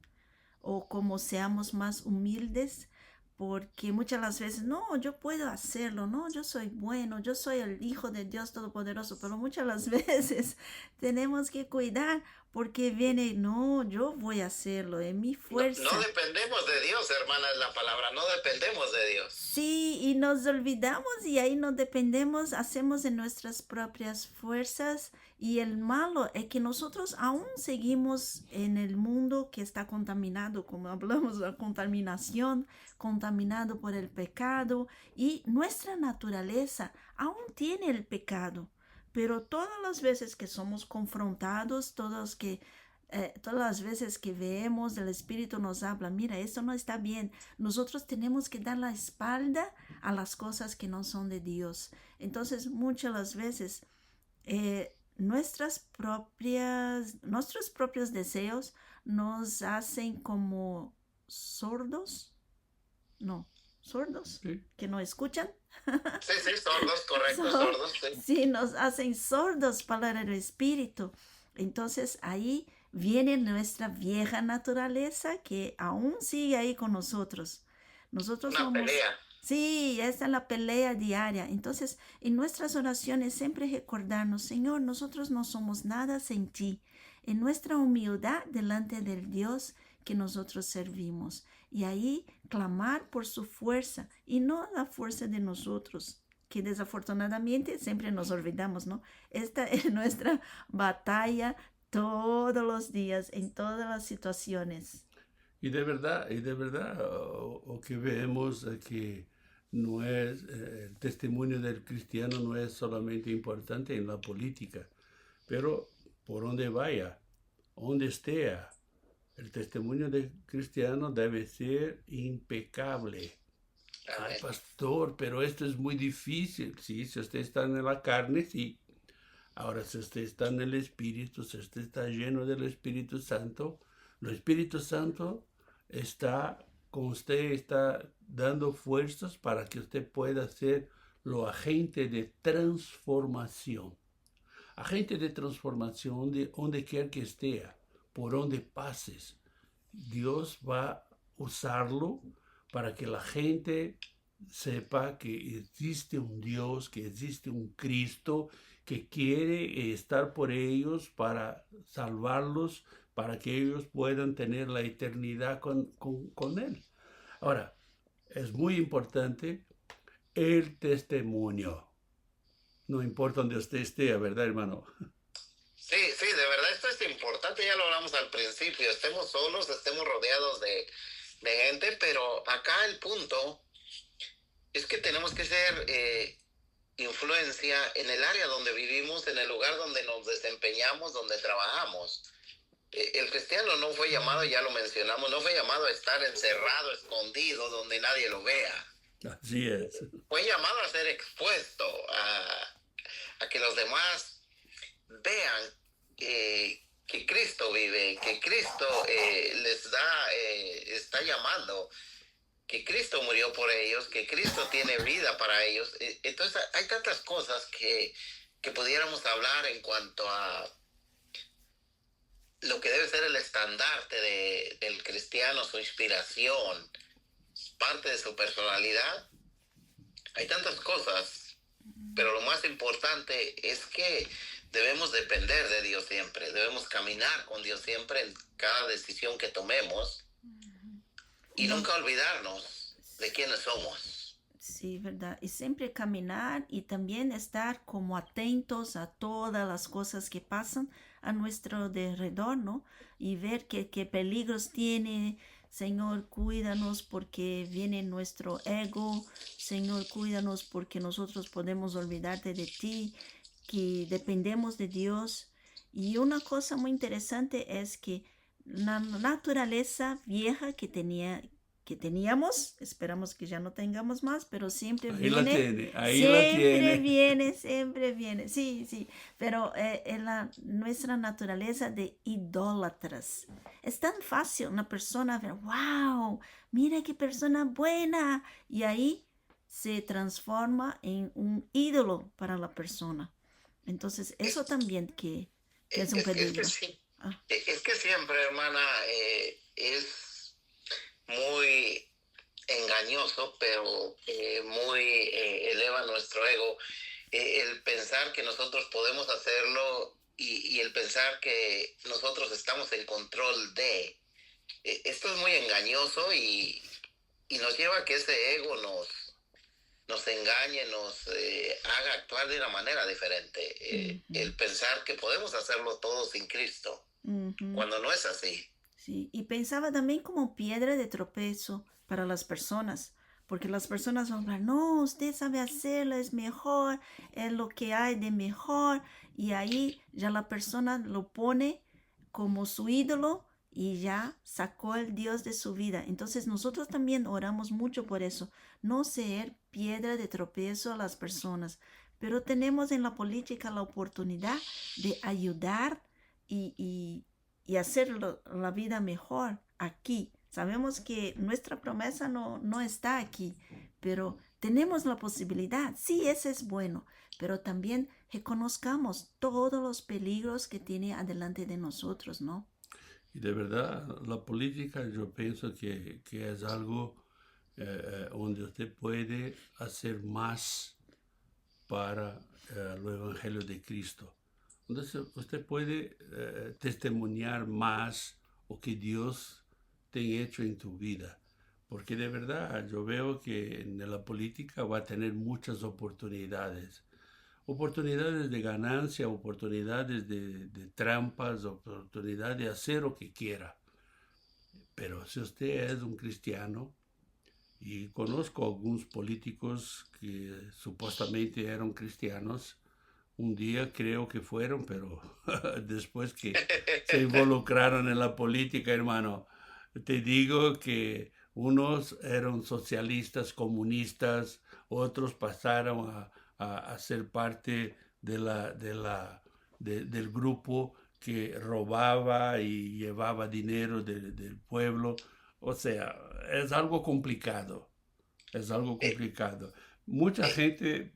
o como seamos más humildes, porque muchas las veces, no, yo puedo hacerlo, no, yo soy bueno, yo soy el Hijo de Dios Todopoderoso, pero muchas las veces tenemos que cuidar porque viene, no, yo voy a hacerlo, en mi fuerza. No dependemos de Dios, hermana, es la palabra, no dependemos de Dios. Sí, y nos olvidamos y ahí no dependemos, hacemos en nuestras propias fuerzas. Y el malo es que nosotros aún seguimos en el mundo que está contaminado, como hablamos, la contaminación, contaminado por el pecado, y nuestra naturaleza aún tiene el pecado. Pero todas las veces que somos confrontados, todas las veces que vemos, el Espíritu nos habla, mira, esto no está bien. Nosotros tenemos que dar la espalda a las cosas que no son de Dios. Entonces, muchas las veces, nuestros propios deseos nos hacen como sordos. No, sordos, Sí. que no escuchan. Sí, sordos, correcto, sordos. Sí. Sí, nos hacen sordos para el Espíritu. Entonces ahí viene nuestra vieja naturaleza que aún sigue ahí con nosotros. Nosotros Una somos... pelea. Sí, esta es la pelea diaria. Entonces, en nuestras oraciones siempre recordarnos, Señor, nosotros no somos nada sin ti. En nuestra humildad delante del Dios que nosotros servimos. Y ahí clamar por su fuerza y no la fuerza de nosotros, que desafortunadamente siempre nos olvidamos, ¿no? Esta es nuestra batalla todos los días, en todas las situaciones. Y de verdad, o que vemos que no es, el testimonio del cristiano no es solamente importante en la política, pero por donde vaya, donde esté, el testimonio del cristiano debe ser impecable. Ay, pastor, pero esto es muy difícil. Sí, si usted está en la carne, sí. Ahora, si usted está en el Espíritu, si usted está lleno del Espíritu Santo, el Espíritu Santo está con usted, está dando fuerzas para que usted pueda ser lo agente de transformación. Agente de transformación de donde quiera que esté, por donde pases. Dios va a usarlo para que la gente sepa que existe un Dios, que existe un Cristo que quiere estar por ellos para salvarlos, para que ellos puedan tener la eternidad con Él. Ahora, es muy importante el testimonio. No importa donde usted esté, ¿verdad, hermano? Sí, sí, de verdad esto es importante, ya lo hablamos al principio, estemos solos, estemos rodeados de gente, pero acá el punto es que tenemos que ser influencia en el área donde vivimos, en el lugar donde nos desempeñamos, donde trabajamos. El cristiano no fue llamado, ya lo mencionamos, no fue llamado a estar encerrado, escondido, donde nadie lo vea. Así es. Fue llamado a ser expuesto, a que los demás vean que Cristo vive, que Cristo está llamando, que Cristo murió por ellos, que Cristo tiene vida para ellos. Entonces hay tantas cosas que pudiéramos hablar en cuanto a lo que debe ser el estandarte del cristiano, su inspiración, parte de su personalidad. Hay tantas cosas, pero lo más importante es que debemos depender de Dios siempre, debemos caminar con Dios siempre en cada decisión que tomemos y nunca olvidarnos de quiénes somos. Sí, verdad. Y siempre caminar y también estar como atentos a todas las cosas que pasan a nuestro alrededor, ¿no? Y ver qué peligros tiene. Señor, cuídanos porque viene nuestro ego. Señor, cuídanos porque nosotros podemos olvidarte de ti, que dependemos de Dios. Y una cosa muy interesante es que la naturaleza vieja que teníamos, esperamos que ya no tengamos más, pero siempre Ahí viene. la tiene, ahí la tiene. Siempre viene, sí, pero en nuestra naturaleza de idólatras. Es tan fácil una persona ver, wow, mira qué persona buena, y ahí se transforma en un ídolo para la persona. Entonces, eso también que es un peligro. Es que siempre, hermana, es muy engañoso, pero muy eleva nuestro ego. El pensar que nosotros podemos hacerlo y el pensar que nosotros estamos en control de. Esto es muy engañoso y nos lleva a que ese ego nos engañe, nos haga actuar de una manera diferente. El pensar que podemos hacerlo todo sin Cristo, cuando no es así. Sí, y pensaba también como piedra de tropezo para las personas, porque las personas van a hablar, no, usted sabe hacerlo, es mejor, es lo que hay de mejor, y ahí ya la persona lo pone como su ídolo y ya sacó el Dios de su vida. Entonces nosotros también oramos mucho por eso, no ser piedra de tropezo a las personas, pero tenemos en la política la oportunidad de ayudar y hacer la vida mejor aquí. Sabemos que nuestra promesa no está aquí, pero tenemos la posibilidad. Sí, ese es bueno, pero también reconozcamos todos los peligros que tiene adelante de nosotros, ¿no? Y de verdad, la política yo pienso que es algo donde usted puede hacer más para el Evangelio de Cristo. Entonces usted puede testimoniar más lo que Dios te ha hecho en tu vida. Porque de verdad yo veo que en la política va a tener muchas oportunidades. Oportunidades de ganancia, oportunidades de trampas, oportunidades de hacer lo que quiera. Pero si usted es un cristiano, y conozco algunos políticos que supuestamente eran cristianos, un día creo que fueron, pero después que se involucraron en la política, hermano, te digo que unos eran socialistas, comunistas, otros pasaron a ser parte del grupo que robaba y llevaba dinero del pueblo. O sea, es algo complicado, es algo complicado. Mucha gente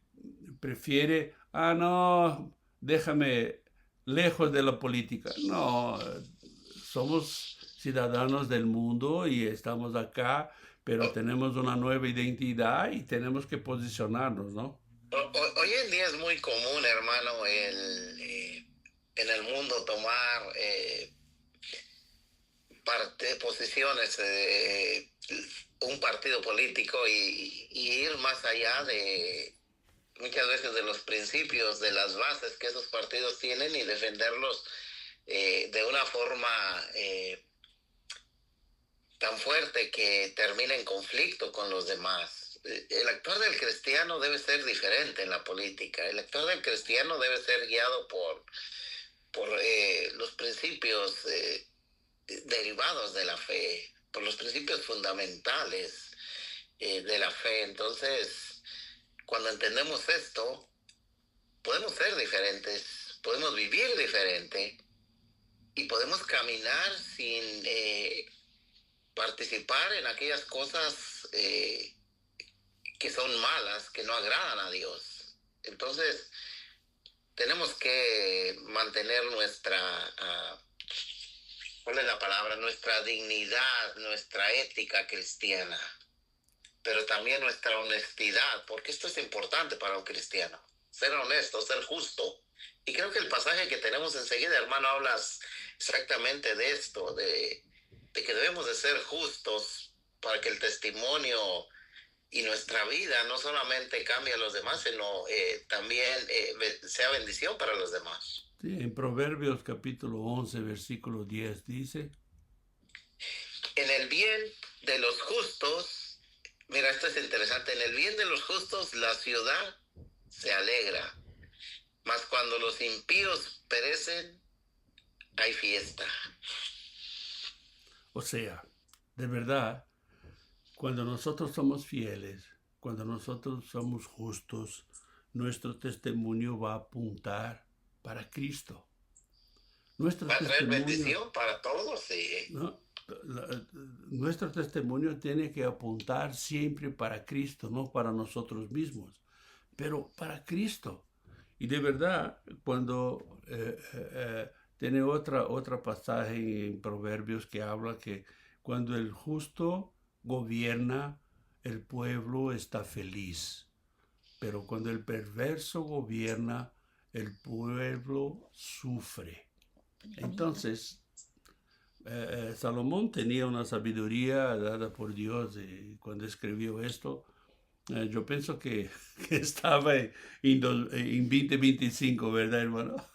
prefiere, no, déjame lejos de la política. No, somos ciudadanos del mundo y estamos acá, pero tenemos una nueva identidad y tenemos que posicionarnos, ¿no? Hoy en día es muy común, hermano, en el mundo tomar posiciones, un partido político y ir más allá de muchas veces de los principios, de las bases que esos partidos tienen y defenderlos de una forma tan fuerte que termina en conflicto con los demás. El actuar del cristiano debe ser diferente en la política. El actuar del cristiano debe ser guiado por los principios derivados de la fe, por los principios fundamentales de la fe. Entonces, cuando entendemos esto, podemos ser diferentes, podemos vivir diferente y podemos caminar sin participar en aquellas cosas que son malas, que no agradan a Dios. Entonces, tenemos que mantener ¿cuál es la palabra? Nuestra dignidad, nuestra ética cristiana, pero también nuestra honestidad, porque esto es importante para un cristiano, ser honesto, ser justo. Y creo que el pasaje que tenemos enseguida, hermano, hablas exactamente de esto, de que debemos de ser justos para que el testimonio y nuestra vida no solamente cambie a los demás, sino también sea bendición para los demás. Sí, en Proverbios capítulo 11, versículo 10 dice, en el bien de los justos, mira, esto es interesante, en el bien de los justos la ciudad se alegra, mas cuando los impíos perecen, hay fiesta. o sea, de verdad, cuando nosotros somos fieles, cuando nosotros somos justos, nuestro testimonio va a apuntar para Cristo. Nuestro Va a traer testimonio, bendición para todos, sí. ¿no? Nuestro testimonio tiene que apuntar siempre para Cristo, no para nosotros mismos, pero para Cristo. Y de verdad, cuando tiene otra pasaje en Proverbios que habla que cuando el justo gobierna, el pueblo está feliz. Pero cuando el perverso gobierna, el pueblo sufre. Entonces, Salomón tenía una sabiduría dada por Dios cuando escribió esto. Yo pienso que estaba en 2025, ¿verdad, hermano?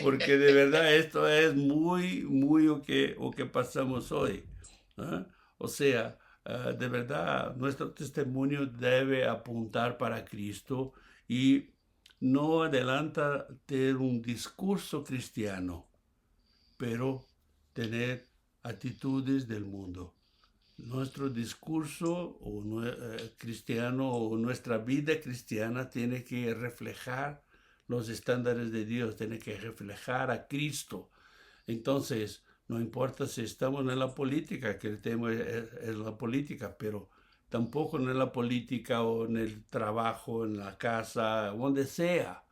Porque de verdad esto es muy lo que pasamos hoy. ¿Eh? O sea, de verdad nuestro testimonio debe apuntar para Cristo y no adelanta tener un discurso cristiano, pero tener actitudes del mundo. Nuestro discurso cristiano o nuestra vida cristiana tiene que reflejar los estándares de Dios, tiene que reflejar a Cristo. Entonces, no importa si estamos en la política, que el tema es la política, pero tampoco en la política o en el trabajo, en la casa, donde sea.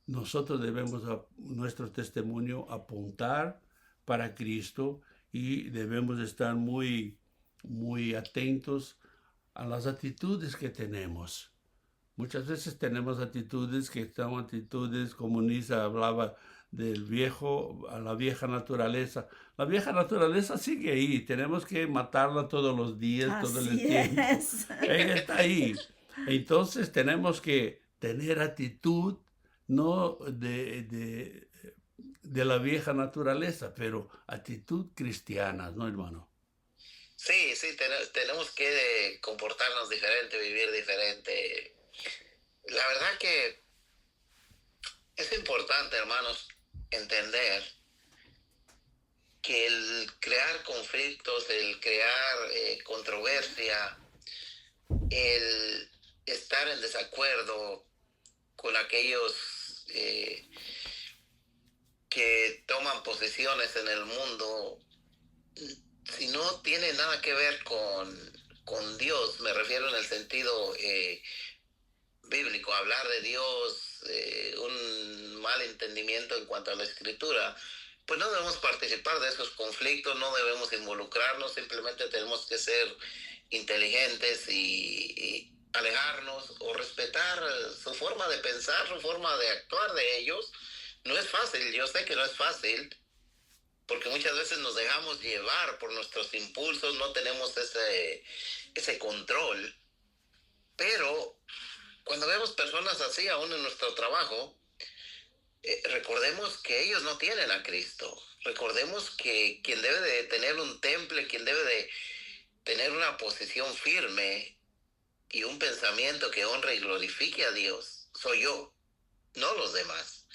Nosotros debemos nuestro testimonio apuntar para Cristo y debemos estar muy atentos a las actitudes que tenemos. Muchas veces tenemos actitudes que son actitudes, como Nisa hablaba a la vieja naturaleza. La vieja naturaleza sigue ahí, tenemos que matarla todos los días, todo el tiempo. Ella está ahí. Entonces tenemos que tener actitud, no de la vieja naturaleza, pero actitud cristiana, ¿no, hermano? Sí, tenemos que comportarnos diferente, vivir diferente. La verdad que es importante, hermanos, entender que el crear conflictos, el crear controversia, el estar en desacuerdo con aquellos que toman posiciones en el mundo, si no tiene nada que ver con Dios, me refiero en el sentido bíblico, hablar de Dios, un mal entendimiento en cuanto a la escritura, pues no debemos participar de esos conflictos, no debemos involucrarnos, simplemente tenemos que ser inteligentes y alejarnos o respetar su forma de pensar, su forma de actuar de ellos. No es fácil, yo sé que no es fácil, porque muchas veces nos dejamos llevar por nuestros impulsos, no tenemos ese control, pero cuando vemos personas así aún en nuestro trabajo, recordemos que ellos no tienen a Cristo. Recordemos que quien debe de tener un temple, quien debe de tener una posición firme y un pensamiento que honre y glorifique a Dios, soy yo, no los demás.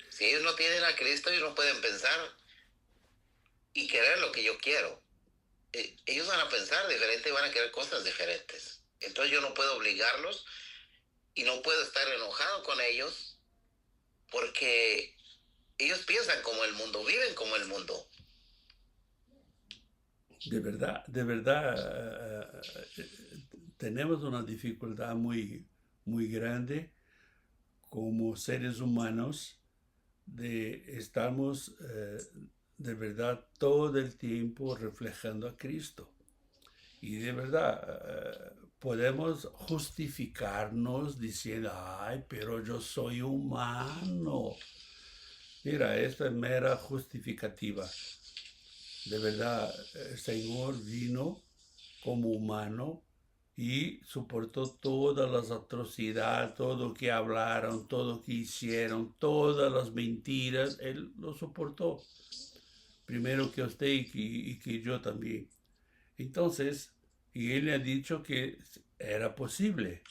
Si ellos no tienen a Cristo, ellos no pueden pensar y querer lo que yo quiero. Ellos van a pensar diferente y van a querer cosas diferentes. Entonces yo no puedo obligarlos y no puedo estar enojado con ellos porque ellos piensan como el mundo, viven como el mundo. De verdad, tenemos una dificultad muy, muy grande como seres humanos de estamos de verdad todo el tiempo reflejando a Cristo. Y de verdad podemos justificarnos diciendo, ay, pero yo soy humano. Mira, esta es mera justificativa. De verdad, el Señor vino como humano y soportó todas las atrocidades, todo lo que hablaron, todo lo que hicieron, todas las mentiras, Él lo soportó. Primero que usted y que yo también. Entonces, y Él le ha dicho que era posible.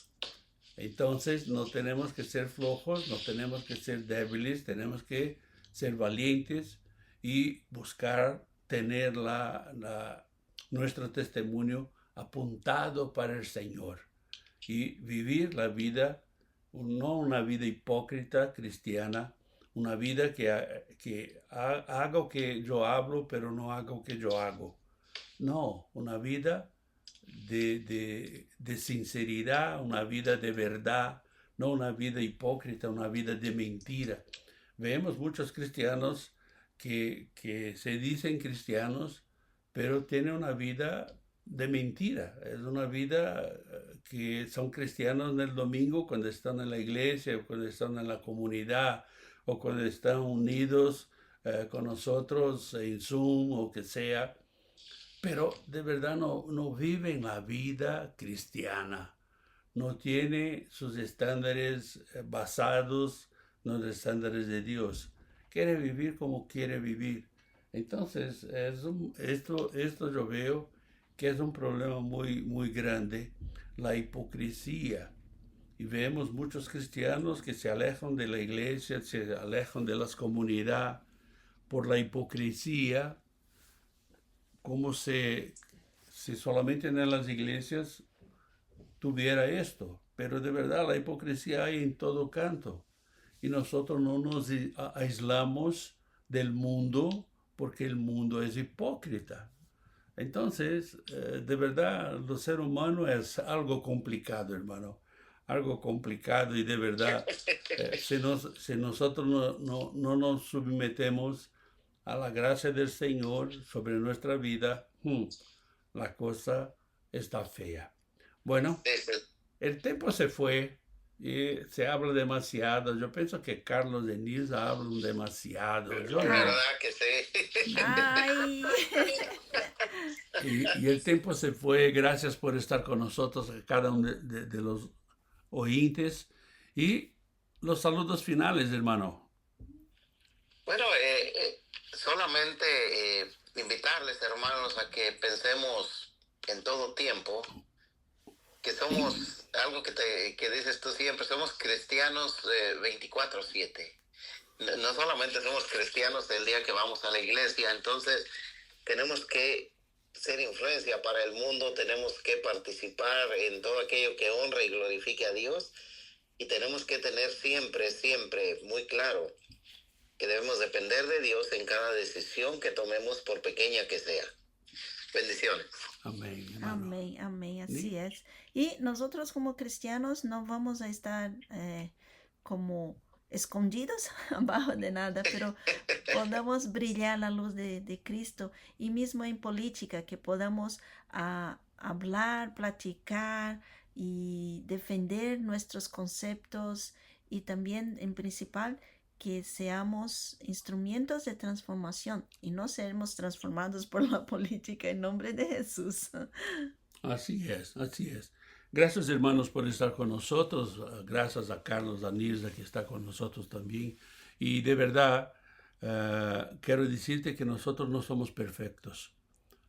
Entonces, no tenemos que ser flojos, no tenemos que ser débiles, tenemos que ser valientes y buscar tener nuestro testimonio apuntado para el Señor y vivir la vida, no una vida hipócrita cristiana, una vida que hago que yo hablo, pero no hago que yo hago. No, una vida de sinceridad, una vida de verdad, no una vida hipócrita, una vida de mentira. Vemos muchos cristianos que se dicen cristianos, pero tienen una vida de mentira. Es una vida que son cristianos en el domingo cuando están en la iglesia, o cuando están en la comunidad, o cuando están unidos con nosotros en Zoom o que sea, pero de verdad no viven la vida cristiana, no tiene sus estándares basados en los estándares de Dios, quiere vivir como quiere vivir. Entonces, esto yo veo que es un problema muy, muy grande, la hipocresía. Y vemos muchos cristianos que se alejan de la iglesia, se alejan de las comunidades por la hipocresía, como si solamente en las iglesias tuviera esto. Pero de verdad la hipocresía hay en todo canto. Y nosotros no nos aislamos del mundo porque el mundo es hipócrita. Entonces, de verdad, el ser humano es algo complicado, hermano. Algo complicado y de verdad, si nosotros no nos sometemos a la gracia del Señor sobre nuestra vida, la cosa está fea. Bueno, el tiempo se fue y se habla demasiado. Yo pienso que Carlos y Nilsa hablan demasiado. Yo Es no. verdad que sí. Ay, Y el tiempo se fue. Gracias por estar con nosotros, cada uno de los oyentes. Y los saludos finales, hermano. Bueno, solamente invitarles, hermanos, a que pensemos en todo tiempo que somos, algo que dices tú siempre, somos cristianos 24/7. No solamente somos cristianos el día que vamos a la iglesia, entonces tenemos que ser influencia para el mundo, tenemos que participar en todo aquello que honre y glorifique a Dios, y tenemos que tener siempre, siempre muy claro que debemos depender de Dios en cada decisión que tomemos, por pequeña que sea. Bendiciones. Amén, hermano. amén, amén, así es. Y nosotros como cristianos no vamos a estar como escondidos abajo de nada, pero podamos brillar la luz de Cristo y mismo en política, que podamos hablar, platicar y defender nuestros conceptos y también en principal que seamos instrumentos de transformación y no seremos transformados por la política en nombre de Jesús. Así es, así es. Gracias hermanos por estar con nosotros. Gracias a Carlos Danilza que está con nosotros también. Y de verdad, quiero decirte que nosotros no somos perfectos.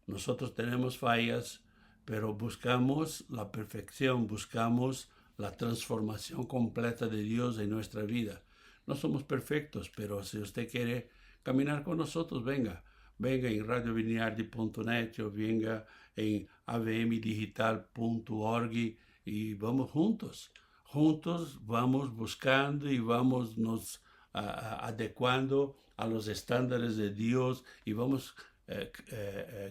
Nosotros tenemos fallas, pero buscamos la perfección, buscamos la transformación completa de Dios en nuestra vida. No somos perfectos, pero si usted quiere caminar con nosotros, venga. Venga en radioviniardi.net o venga en avmdigital.org y vamos juntos. Juntos vamos buscando y vamos nos adecuando a los estándares de Dios y vamos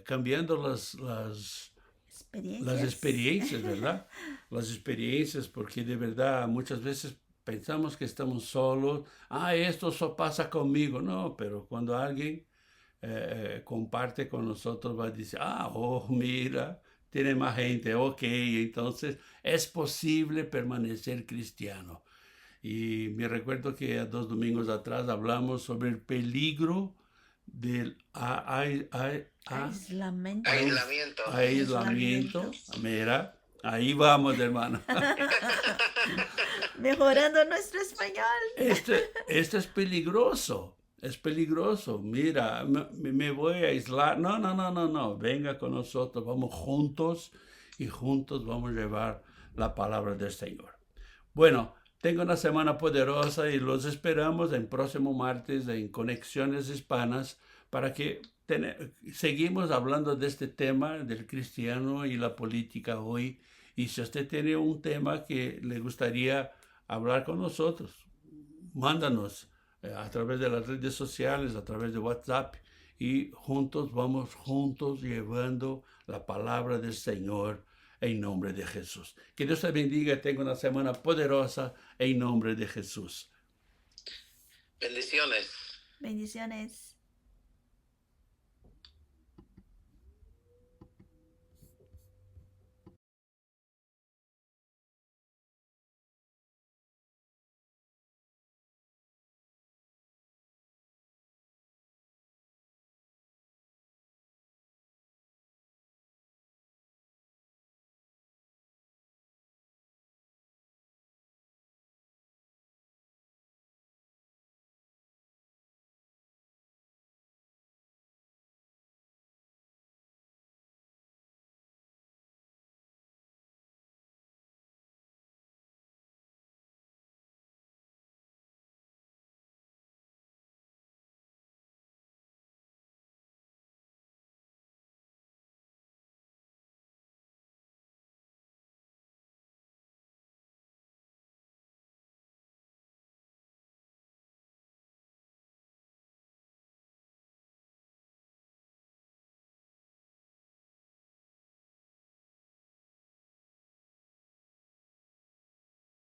cambiando las experiencias, ¿verdad? Las experiencias, porque de verdad muchas veces pensamos que estamos solos. Esto solo pasa conmigo. No, pero cuando alguien comparte con nosotros va a decir, mira, tiene más gente, ok, entonces es posible permanecer cristiano. Y me recuerdo que 2 domingos atrás hablamos sobre el peligro del aislamiento. Mira, ahí vamos, hermano. Mejorando nuestro español. Este es peligroso. Es peligroso. Mira, me voy a aislar. No. Venga con nosotros. Vamos juntos y juntos vamos a llevar la palabra del Señor. Bueno, tengo una semana poderosa y los esperamos el próximo martes en Conexiones Hispanas para que seguimos hablando de este tema del cristiano y la política hoy. Y si usted tiene un tema que le gustaría hablar con nosotros, mándanos a través de las redes sociales, a través de WhatsApp, y vamos juntos llevando la palabra del Señor en nombre de Jesús. Que Dios te bendiga, tenga una semana poderosa en nombre de Jesús. Bendiciones. Bendiciones.